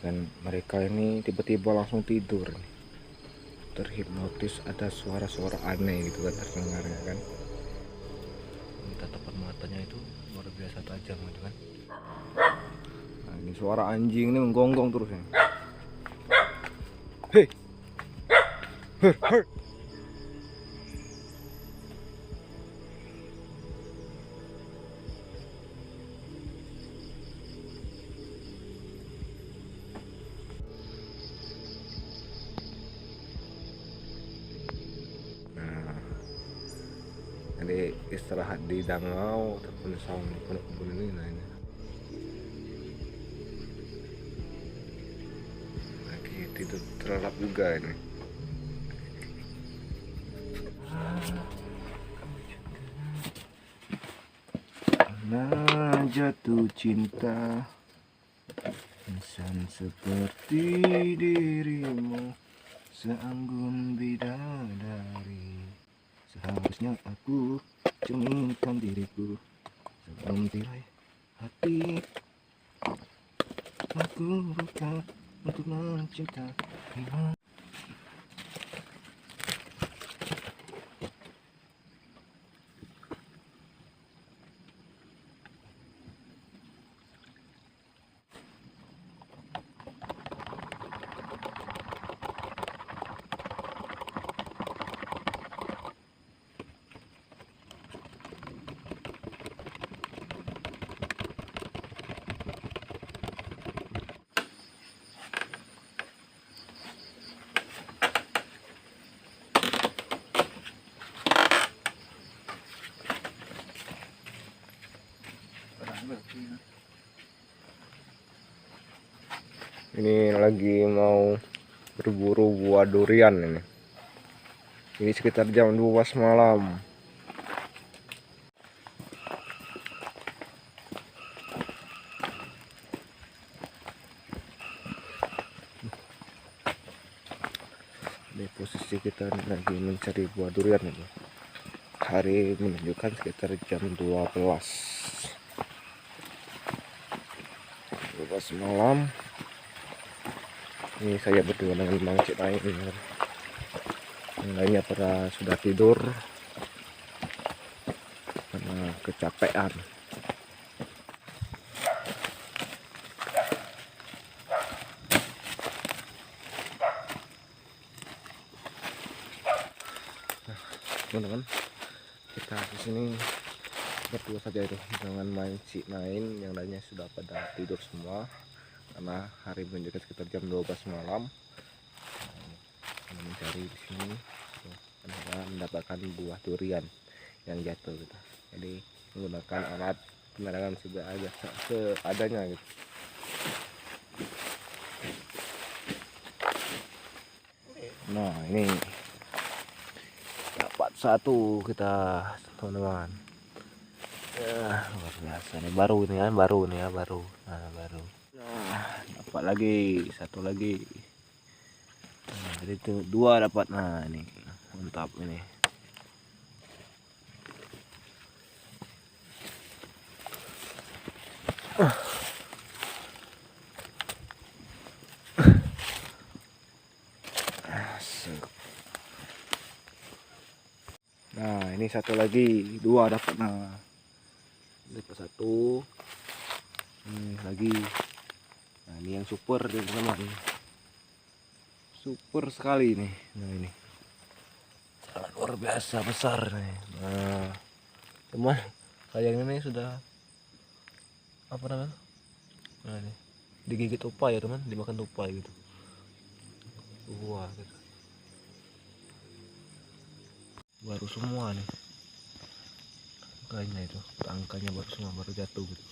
Dan mereka ini tiba-tiba langsung tidur nih. Terhipnotis, ada suara-suara aneh gitu kan terdengar ya kan. Tatapan matanya itu luar biasa tajam gitu kan. Nah, ini suara anjing ini menggonggong terus ya. Hei, her, her. Nah, jadi istirahat di dangau ataupun saung kebun ini. Nah, ini lagi tidur terlelap juga ini. Nah, jatuh cinta insan seperti dirimu, seanggun bidadari. Seharusnya aku cerminkan diriku sebelum tirai hati. Aku bukan untuk mencintai. Ini lagi mau berburu buah durian ini. Ini sekitar jam 12 malam. Di posisi kita lagi mencari buah durian ini. Hari menunjukkan sekitar jam 12 malam. Ini saya berdua dengan Mang Cik Nain. Yang lainnya pada sudah tidur karena kecapean. Nah, teman-teman, kita di sini berdua saja itu dengan Mang Cik Nain, yang lainnya sudah pada tidur semua karena hari menunjukkan sekitar jam 12 malam. Mencari di sini mendapatkan buah durian yang jatuh gitu. Jadi menggunakan alat penerangan seadanya gitu. Nah, ini dapat satu kita, teman-teman. Ya, luar biasa nih, baru nih kan, baru. Nah, baru. Nah, dapat lagi satu lagi. Nah, jadi itu dua dapat. Nah, ini mantap ini. Nah, ini satu lagi, dua dapat. Nah, dapat satu. Ini lagi. Nah, ini yang super teman-teman. Super sekali nih. Nah, ini sangat luar biasa besar nih. Nah, teman, sayang ini sudah apa namanya? Nah, ini digigit tupai ya teman, dimakan tupai gitu. Wah, gitu. Baru semua nih. Angkanya itu, angkanya baru semua, baru jatuh gitu.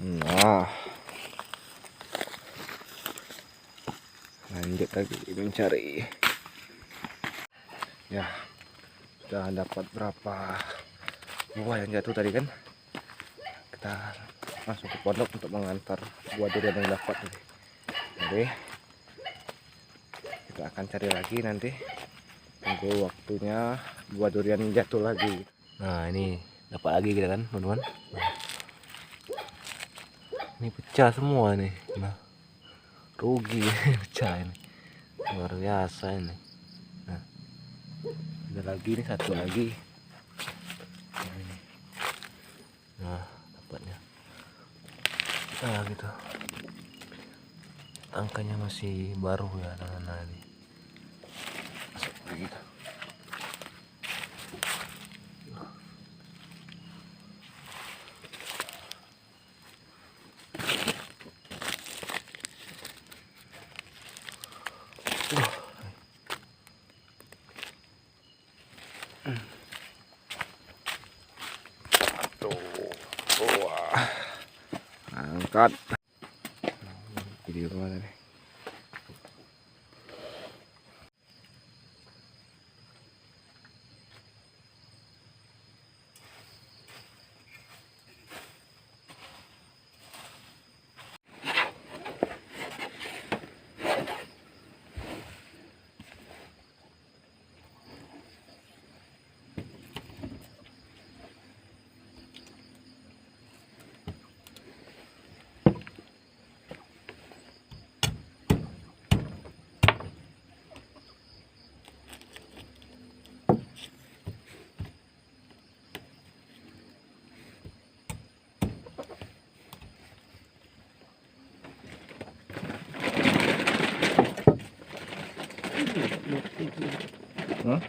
Nah, lanjut lagi mencari. Ya, sudah dapat berapa buah yang jatuh tadi kan. Kita langsung ke pondok untuk mengantar buah durian yang dapat tadi. Jadi kita akan cari lagi nanti, tunggu waktunya buah durian jatuh lagi. Nah ini dapat lagi kita kan teman-teman. Nah, ini pecah semua nih. Nah rugi pecah ini, luar biasa ini. Nah ada lagi nih, satu lagi. Nah, ini. Nah dapatnya. Nah gitu, angkanya masih baru ya anak-anak ini. Masuk lagi gitu. Wah, angkat. Video kemana nih? Hah?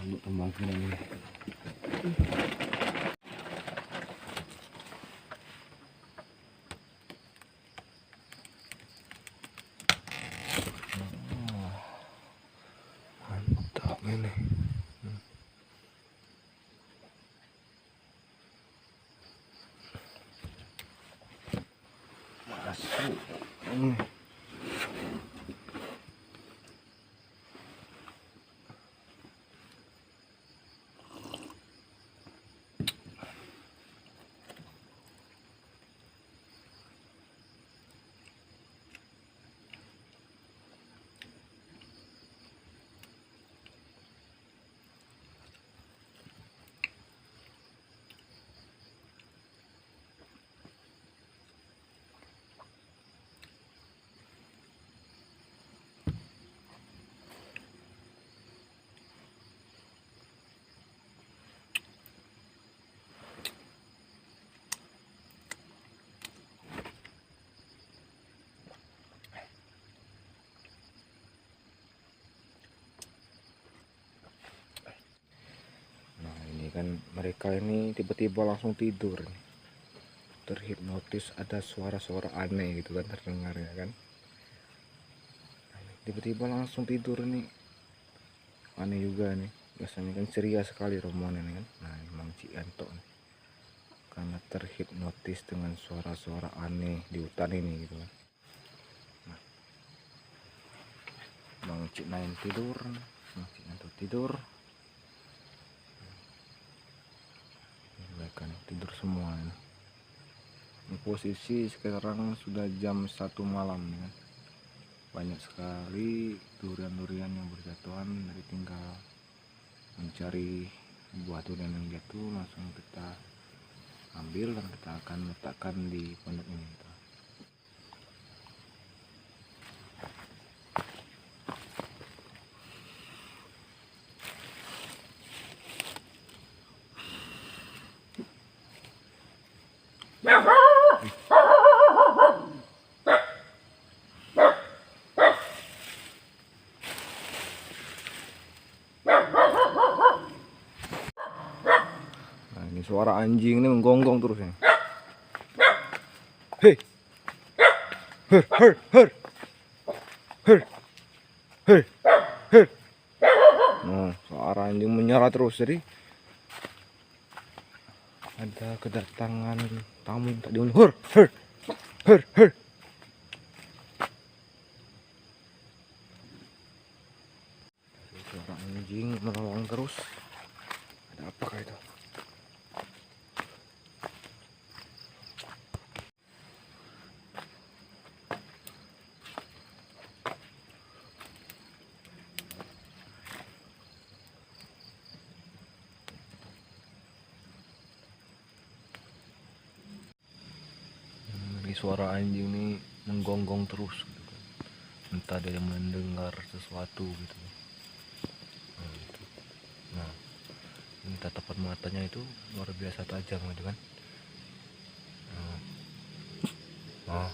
Untuk kembang ini. Mantap ini. Masuk. Kan mereka ini tiba-tiba langsung tidur, terhipnotis, ada suara-suara aneh gitu kan terdengar ya kan, tiba-tiba langsung tidur nih, aneh juga nih. Biasanya kan ceria sekali rombongan ini kan. Nah memang Cik Yanto nih, karena terhipnotis dengan suara-suara aneh di hutan ini gitu kan. Nah, Bang Cik Nain tidur, Bang Cik Yanto tidur, mereka nih tidur semua ini. Ini posisi sekarang sudah jam 1 malam nih kan. Banyak sekali durian-durian yang berjatuhan, dari tinggal mencari buah durian yang jatuh langsung kita ambil dan kita akan letakkan di pondok ini gitu. Nah, ini suara anjing ini menggonggong terus ya. Hei, her her her her her her. Nah, suara anjing menyala terus, jadi ada kedatangan tamu yang tak diundang. Her her her her. Suara anjing melolong terus. Ada apakah itu? suara anjing nih menggonggong terus gitu kan. Entah dia mendengar sesuatu gitu. Nah, gitu. Nah, ini tatapan matanya itu luar biasa tajam gitu kan. Nah,